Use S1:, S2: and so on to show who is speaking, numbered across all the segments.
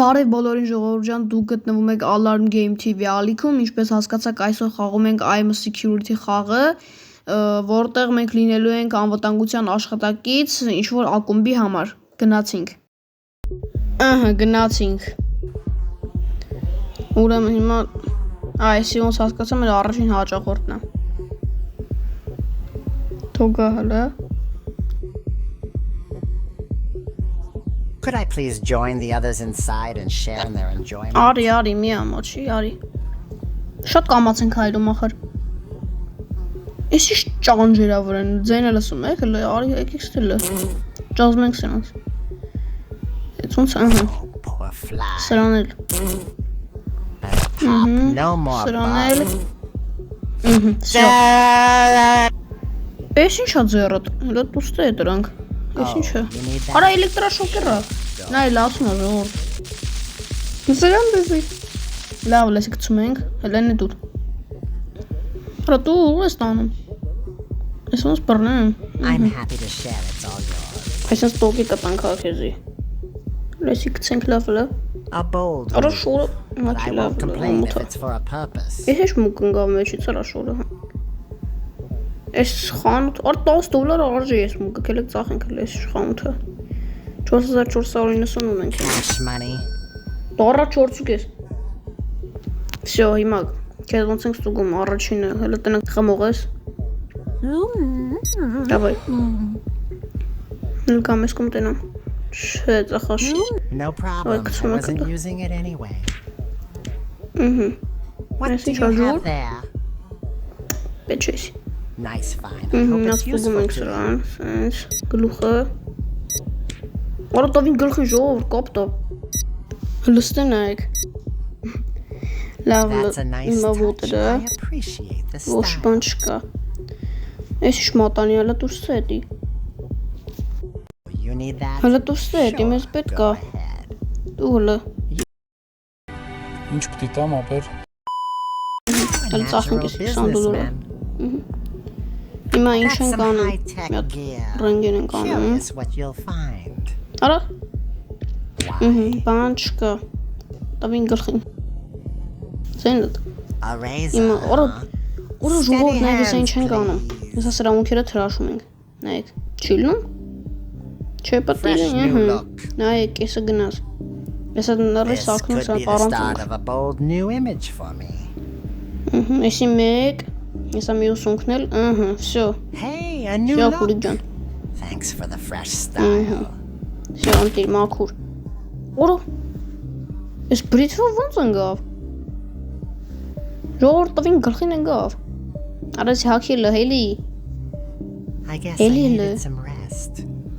S1: Բարև բոլորին ժողովուրդ ջան, դուք գտնվում եք Alarm Game TV ալիքում, ինչպես հասկացաք այսօր խաղում ենք I'm a Security խաղը, որտեղ մենք լինելու ենք անվտանգության աշխատակից ինչ-որ ակումբի համար, գնացինք, գնացինք, ուրեմն հիմա, այսի ոնց հասկացա մեր առաջին հաճախորդն է, թողա հլը,
S2: Could I please join the others inside and share in their enjoyment?
S1: Արի, մի ամոչի, արի, շատ կամաց ենք հայրում ախր, ես իշ ճանջերա վրեն, ձեն է լսում եք, արի եկեք ստելը, ճազմ ենք սրանց, ետ ոնց սրանել, սրանել, ես ինչ ա ձերըտ, հլը տուստ է դրանք, ես ինչ է, արա էլեկտրաշոկերա, նա էլ ասում է ժողորդ, սրան դեզի, լավ լեսի կծում ենք, հելեն է դուր, արա դու ու ես տանում, ես ոնց բռնեմ, այսինց տոկի կտանք ակեզի, լեսի կծենք լավ լը, արա շորը, մաքի լավ լը, ես հեչ մուկ ընգավ մեջից արա շորը, Ես խանութ, առ $10 արժի ես մուկը, կելեք ծախ ենք էլ ես խանութը 4490 ունենք Դարա 4 ես Всё, հիմա, կեզ ոնց ենք ստուգում առաջինը, հելը տնենք խմող ես Դավայ Նլկամ ես կում տենամ Չէ, ծախաշ
S2: No problem, I wasn't using it anyway What do you have there?
S1: Պետ չես
S2: Nice find. I hope it's useful to you.
S1: Սենց, գլուխը Արա տավին գլխի ժողով, կապտա Լստեն այք Լավ, հիմա ոտերը Ոչ բան չկա Ես իշ մատանի հալա դուրս հետի Հալա դուրս հետի, մեզ պետ կա Դու հլը
S3: Ինչ պտի տամ ապեր
S1: Հալա ծախնք ես $20 Հիմա ինչ ենք անում, միատ ռենգեն ենք անում Արա, բան չկա, տավին գլխին Ձենդըտ Հիմա, որը ժողով նայք ես ինչ ենք անում Եսա սրամունքերը թրաշում ենք, նայք, չիլնում Չէ պտիրին, նայք, եսը գնաս Եսա նռի սարկնում սրա պարանցանք Եսի մեկ Եսա մի ուսունքնել, всё
S2: Hey, a new look Thanks for the fresh style
S1: Всё, անտիր, մաքուր Որը, ես բրիթվով ոնց ընգավ Ժողորդ տվին գլխին ընգավ Արես հակելը, հելի
S2: I guess I needed some rest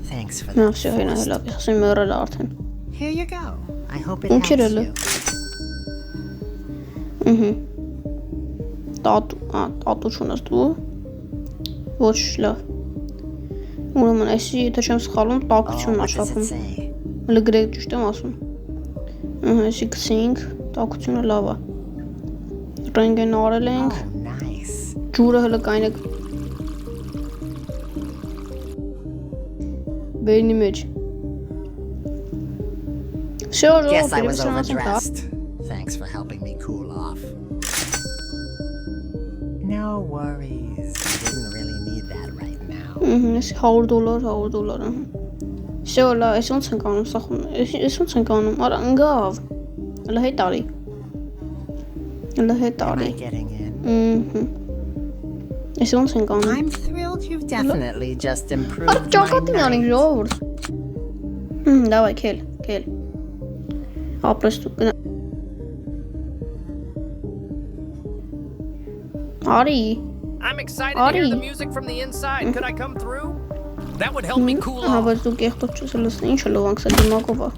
S2: Thanks for that
S1: Всё, հենա հելավ, ես ասեմ մերել արդեն
S2: Here you go I hope it helps you
S1: Տատու չունես դու Ոչ լավ Ուրեմն այսի եթե չեմ սխալում տակությունն աչապում Հլը գրեք ճիշտ եմ ասում Այսի կսինք տակությունը լավ է Ռենգեն արել ենք Ջուրը հլը կայնեք Բերնի մեջ Всё,
S2: Guess I was overdressed Thanks for helping me cool off No worries, I didn't really need that right now.
S1: Ես $100 Всё, լա, ես ոնց ենք անում, սախում, ես ոնց ենք անում, արա, ընգավ Հլը հետ արի Հլը հետ արի Ես ոնց ենք անում
S2: I'm thrilled you've definitely just improved
S1: Արա, ճակատին անենք, ժողորդ Դավայ, կել Ապրես դու, գնա Ari.
S4: I'm excited to hear the music from the inside. Could I come through? That would help me cool off.
S1: Բայց դու կեղտոց չես լսնի, ինչ լովանք սա դիմակով է։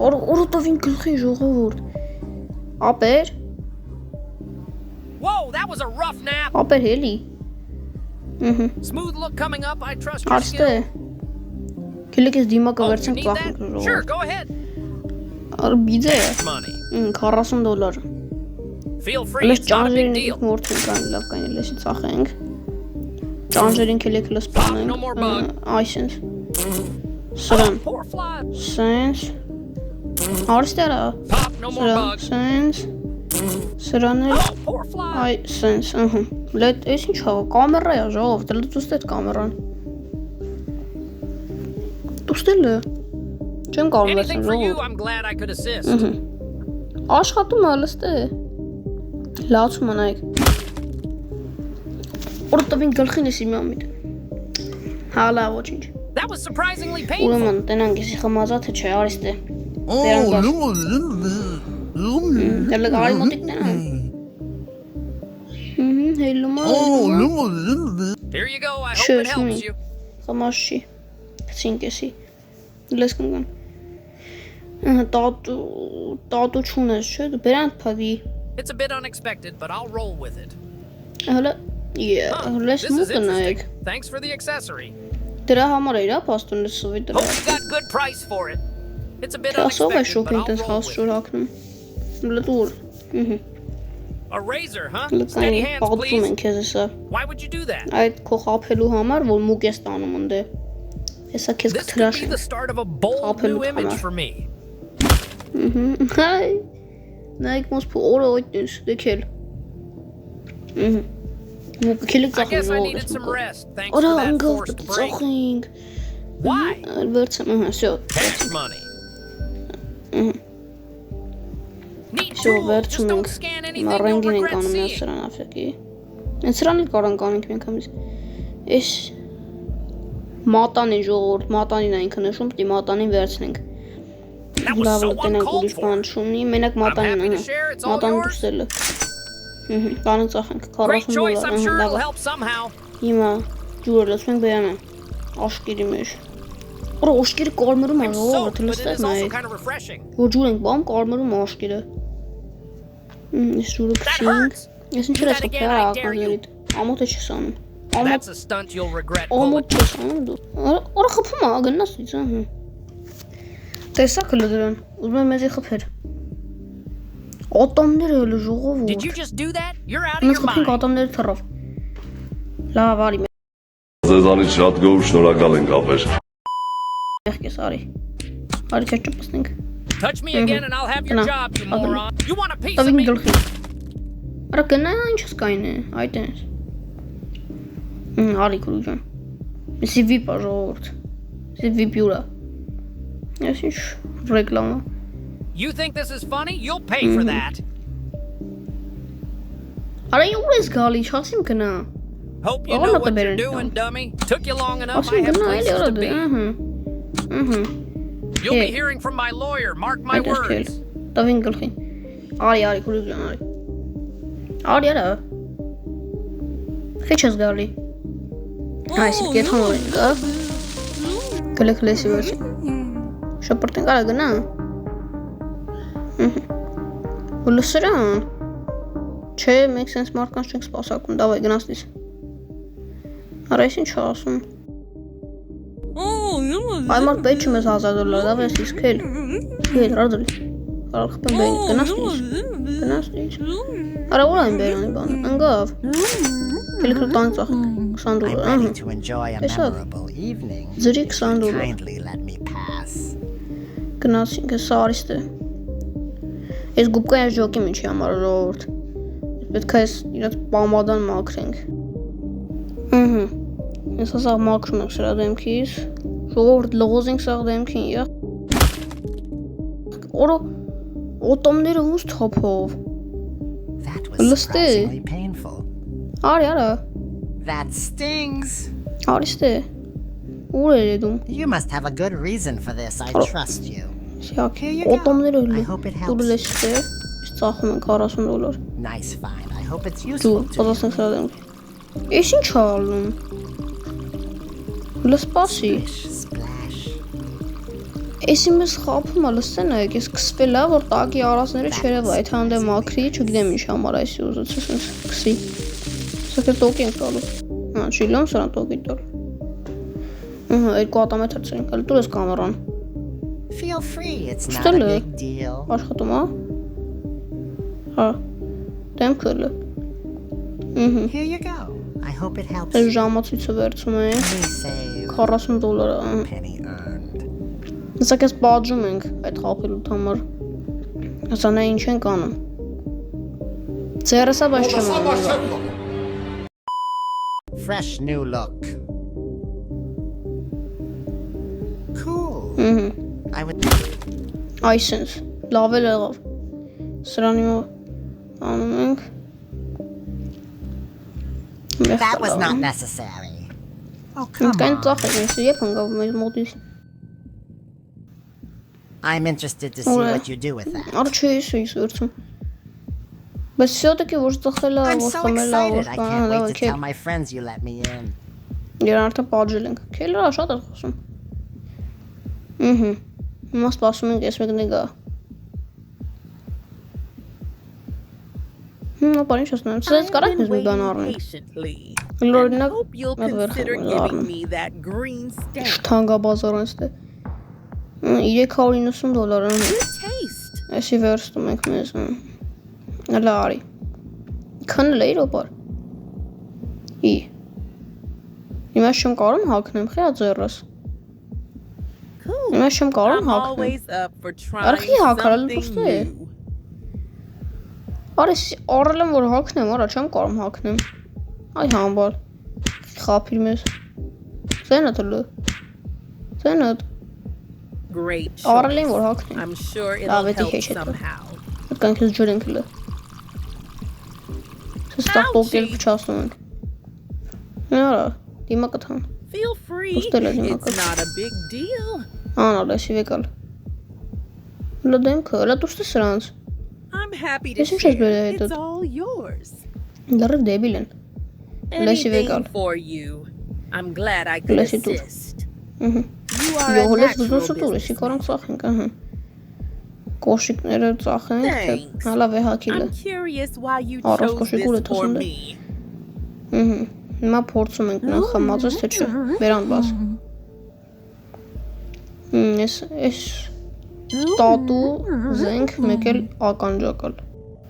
S1: Օր տովին գլխի ժողովուրդ։ Ապեր։
S4: Whoa, that was a rough nap.
S1: Ապեր հելի։
S4: Smooth look coming up. I trust your skill.
S1: Աստե։ Քելեք ես դիմակը վերցնք ծախենք ժողովուրդ։
S4: Sure, go ahead.
S1: Արա բիձե։ $40
S4: Feel free, it's not a big deal.
S1: Մորթին կան լավ կան լեսի ծախենք Ճանջերին կելեք լսպանենք Այսինց Սրան Սենց Արստերա։
S4: Pop, no more bugs.
S1: Sense. Սրանել
S4: Oh, poor fly.
S1: այ sense, ահա։ Լետ, էս ինչ հա, կամերա է, ժողով, դե դուստե կամերան։ Դուստելը։ Չեմ կարող
S4: Anything for you,
S1: ժողով։
S4: I'm glad I could assist.
S1: Աշխատում է, լստե։ Լացում անայք։ Որտովին գլխին էսի մի ամիտ։ Հալա ոչինչ։
S4: That was surprisingly painful.
S1: Ուրեմն տենանք էսի խմազա թե չէ, արիստե։ Դեռ գարի մոտիկ տենան։ Հելումա։
S4: Here you go. I hope it helps you.
S1: Խմաշի։ Ցինկեսի։ Լես կնգան։ Տատու չունես, չէ՞, դու բերանդ փավի։
S4: It's a bit unexpected, but I'll roll with it.
S1: Հələ, լես
S4: This is
S1: մուկը նայեք։
S4: interesting. Thanks for the accessory.
S1: Դրա համար էր, պաստուն լսովի դրա։
S4: Hope you got good price for it. It's a bit
S1: Ասով է
S4: unexpected, but
S1: շոքին
S4: I'll
S1: տես
S4: roll
S1: հաս
S4: with it.
S1: շորակնում։ Լտուր։
S4: A razor, huh? Steady
S1: Լկային
S4: hands,
S1: պատվում
S4: please.
S1: են քեզ հեսա։
S4: Why would you do that?
S1: Այդ քո խափելու համար, որ մուկ ես տանում ընդե։ Հեսա քեզ
S4: This could be
S1: կթրաշեն։
S4: the start of a bold
S1: Ապելու
S4: new image
S1: համար։
S4: for me.
S1: Հայ։ Նայք մոս փո օրը օյտես, դեքել։ Մուկ քիլի
S4: I
S1: ծախում
S4: guess I
S1: ժողով
S4: needed
S1: ես
S4: some
S1: մուկը։
S4: rest. Thanks for
S1: Օրա
S4: that
S1: անգով
S4: forced break.
S1: ծախինք։
S4: Why?
S1: Վերցեմ, всё։
S4: Tax money. Neat
S1: Всё,
S4: tool. Just
S1: վերցում
S4: don't
S1: ենք։
S4: scan anything you'll
S1: Մառենգին ենք
S4: regret
S1: անում ես
S4: seeing.
S1: սրան աֆեկի։ Են սրան էլ կարող ենք անենք մենք ամիս։ Էս մատանի ժողովուրդ, մատանին այնքը նշում, պիտի մատանին վերցնենք։
S4: That was
S1: Լավ
S4: so
S1: լտնենք
S4: uncalled
S1: ուրիշ բան
S4: for.
S1: չունի, մենակ մատանին,
S4: happy to share, it's all
S1: մատանին
S4: yours.
S1: դուսելը։ Տանը ծախենք
S4: Great
S1: 40
S4: choice. I'm sure
S1: $,
S4: it'll
S1: լավ։
S4: help somehow.
S1: Հիմա ջուրը լսենք բերանը։ Աշկիրի մեջ։ Օր աշկիրը կարմրում է,
S4: I'm
S1: ժողովուրդ
S4: soaked, but it
S1: լստեր
S4: is also
S1: նայեք։
S4: kind of refreshing.
S1: Որ ջուր ենք բամ, կարմրում է աշկիրը։ Ես ջուրը
S4: That
S1: քշին։
S4: hurts.
S1: Ես ինչ
S4: Do
S1: ես
S4: that again, I dare you.
S1: ականներիդ։ Ամոթը չես անում։ Ամոթ
S4: That's a stunt you'll regret
S1: Ամոթ
S4: pulling.
S1: չես անում դու։ Օրա խփում է, գնաս ինձ, ահա։ Տեսա քլը դրան։ Ուզում եմ մեզի խփեր։ Ատամները հələ ժողովուրդ։
S4: Did you just do that? You're out of
S1: Մենք
S4: your
S1: խփենք
S4: mind.
S1: ատամները թռավ։ Լավ, արի։
S5: Ձեզանից շատ գոհ շնորհակալ ենք ապեր։
S1: Եղքես արի։ Արի քեզ ճպսնենք։
S4: Touch me again and I'll have your
S1: Nah.
S4: job, you
S1: Okay.
S4: moron. You want a piece of
S1: Տավին
S4: me?
S1: գլխի։ Արա գնա ինչ սկայն է, այդ է։ Արի քուրուջան։ Միսի վիպ ժողովուրդ։ Միսի վիպյուրա։ Ես ինչ ռեկլամա։
S4: You think this is funny? You'll pay for that.
S1: Արա ուր ես գալի, չասիմ գնա։
S4: Hope you
S1: Oh,
S4: know
S1: not the
S4: what you're
S1: better
S4: doing,
S1: now.
S4: dummy. Took you long enough. I
S1: Ասիմ
S4: have
S1: գնա, էլի
S4: places
S1: արա
S4: to
S1: դե,
S4: be. You'll
S1: Yeah.
S4: be hearing from my lawyer. Mark my
S1: Այդ ես քել։
S4: words.
S1: Տավին գլխի։ Արի քուրուջան արի։ Արի արա։ Քիչ ես գալի։ Այս կեթան կա։ Կլեկլեսի վերջ։ Շապրտեն կարա գնա։ Ուլսրան։ Չէ, մենք sense մարկանց չենք սպասարկում, դավայ գնացնից։ Արա ես ինչ ասում։ Այ մարդ պետք չում ես $1000, դավայ ես իսկ էլ։ Եդ ռադել։ Կարող խփեմ բեն, գնացնից։ Գնացնից։ Արա ուր այն բերանի բանը, ընգավ։ Կլիկրը տան ծախ, $20,
S2: I'm ready
S1: ահա։
S2: to enjoy a
S1: Yes, sir.
S2: memorable evening.
S1: Ձրի $20։
S2: Kindly let me pass.
S1: Գնացինք, հեսա արիստ է։ Ես գուբկա ես ժոկի միջի համար ժողորդ։ Պետք է ես իրատ պամադան մաքրենք։ Ես ասաղ մաքրում ենք սրա դեմքիս։ Ժողորդ լողոզինք սաղ դեմքին, եղ։ Որո օտոմները ոնց թափով։
S2: That was
S1: Liste.
S2: surprisingly painful.
S1: Արի արա,
S2: That stings.
S1: արիստ է։ Ուր էր եդում։
S2: You must have a good reason for this. I trust you.
S1: Սյակ,
S2: Here you go.
S1: օտոմները
S2: I hope it helps.
S1: դուր լեստ է։ Ես ծախում ենք $40։
S2: Nice find. I hope it's
S1: Դու,
S2: useful to you.
S1: պատասենք սրա դեմքի։ Ես ինչ ալնում։ Լսպասի։
S2: Splash.
S1: Էսի մեզ խափում է, լսեն եք, ես կսվել է, որ տակի արասները չերև այդ հանդե մաքրի, չգիտեմ ինչ համար այսի ուզեցի սենց կսի։ Սակե տոկ ենք տալու։ Չի լոն սրան տոկի տալ։ Երկու ատամետ հրցրենք, հələ տուր ես կամերան։
S2: Feel free. It's not a
S1: Still,
S2: big deal.
S1: Աշխատում է։ Հա, դեմքը լը։
S2: Here you go. I hope it helps.
S1: Այս
S2: you.
S1: ժամացույցը վերցում ենք,
S2: We save
S1: $40,
S2: penny earned.
S1: Հեսա կես պատժում ենք այդ խապելուտ համար։ Հեսա նա ինչ ենք անում։ Ձերսա բայց չեմ անում։
S2: Fresh new look. Cool. I would.
S1: Այսինքն, լավ էլ եղավ։ Սրանի մոտ անում ենք։
S2: That was not necessary. Oh, come
S1: Կան
S2: on.
S1: ծախ ես երբ ընկավ մեր մոտից։
S2: I'm interested to see what you do with that.
S1: Արա չի ես վերցում։ Բայց всё-таки որ ծխել է,
S2: I'm
S1: որ
S2: so
S1: խմել է,
S2: excited.
S1: որ
S2: I can't wait to
S1: կան,
S2: tell my friends you let me in.
S1: Իրան արդեն պատժել ենք։ Քելը շատ է խոսում։ Հիմա սպասում ենք ես մեկն է գա։ Բարի ինչ ասում եմ, սենց կարանք մեզ մի բան առնենք։ Լորինակ մեկ վերխել առնում։ Շթանգա բազարն ստե։ $390 Էսի վերստում ենք մեզ։ Հələ արի։ Քննել է իրոպար։ Հիմա շեմ կարում հակնեմ, խիա ձերս։ Հիմա շեմ կարում հակնեմ։ Արխի հակարել դուստե։ Արես առել եմ որ հակնեմ, արա չեմ կարում հակնեմ։ Այ համբար։ Խապիր մեզ։ Ձենը տլու։ Ձենը։ Առել եմ որ հակնեմ։
S6: I'm sure
S1: Լավ
S6: it'll
S1: էդի
S6: help
S1: հեչ է։
S6: somehow.
S1: Կանք ես ջուր ենք լը։ Սստակ պոկել փչացնում ենք։ Արա, դիմա կթան։
S6: Feel free.
S1: Ուստել է դիմա
S6: It's
S1: կթան։
S6: not a big deal.
S1: Անալ էսի վեկալ։ Լը դեմքը, լը դուստը սրանց։
S6: I'm happy to
S1: Ես ինչ ես բերել
S6: share.
S1: հետդ։
S6: It's all yours.
S1: Լրիվ դեբիլ են։ Լեսի
S6: Anything
S1: վեկալ։
S6: for you. I'm glad I could
S1: Լեսի դուր։
S6: assist. You are a
S1: Յողլես
S6: natural
S1: բզուն սուտուր, էսի
S6: businessman.
S1: կարանք ծախենք, ահա։ Կոշիկները ծախենք, թե
S6: Thanks.
S1: հալավ է հակիլը։
S6: I'm curious why you
S1: Առանց
S6: chose
S1: կոշիկուր է
S6: this for
S1: թվում է։
S6: me.
S1: Հիմա փորձում ենք նա խմած ես թե չէ։ Վերան բաց։ Ես տատու զենք մեկ էլ ականջակալ։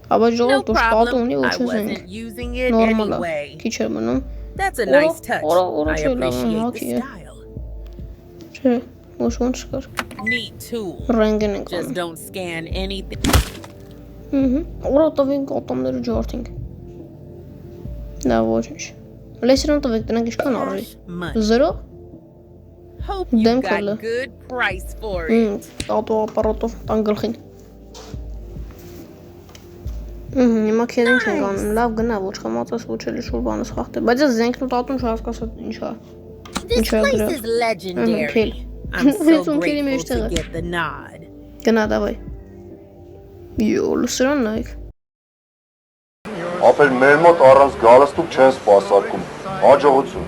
S1: Աբա
S6: No
S1: ժողովուրդ որ տատու
S6: problem.
S1: ունի
S6: I
S1: ոչ զենք։
S6: wasn't using it
S1: Նորմալ է։
S6: anyway.
S1: Քիչ է մնում։
S6: That's a nice touch.
S1: Ora
S6: I
S1: չէ, լավ,
S6: appreciate
S1: հակի
S6: the
S1: է։
S6: style.
S1: Չէ, ոչ ոնց կար։
S6: Neat tool.
S1: Ռենգեն ենք
S6: Just
S1: անում։
S6: don't scan anything.
S1: Ora տվենք ատոմները ջարդենք։ Դա ոչինչ։ Լեսրան տվեք տնենք ինչքան առի։
S6: Money.
S1: 0
S6: Hope you
S1: Them
S6: got
S1: color.
S6: good price for it.
S1: Տատու ապարատով տան գլխին։ Հիմա քեզ ինչ ենք անում, լավ գնա, ոչ խմածես, ոչ էլի շուր բանս խախտել, բայց ես զենքն ու տատուն չհասկացա ինչ է։
S6: This
S1: Ինչ է
S6: place
S1: գրել։
S6: is legendary.
S1: քիլ։
S6: I'm so
S1: It's on
S6: grateful
S1: Kili
S6: to get the nod.
S1: Գնա դավայ։ Յո, լսրան նայք։
S7: Ապեր մեր մոտ առանց գալստուկ չեն սպասարկում։ Հաջողություն։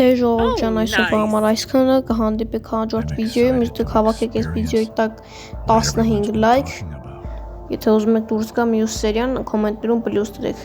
S1: Դե ժողովուրդ ջան,
S6: Oh,
S1: այսօր
S6: nice.
S1: համար այսքանը կհանդիպեք հաջորդ վիդեոյում, իսկ դուք հավաքեք այս վիդեոյի տակ 15 լայք։ Եթե ուզում եք դուրս գա մյուս սերիան, կոմենտներում պլյուս դրեք։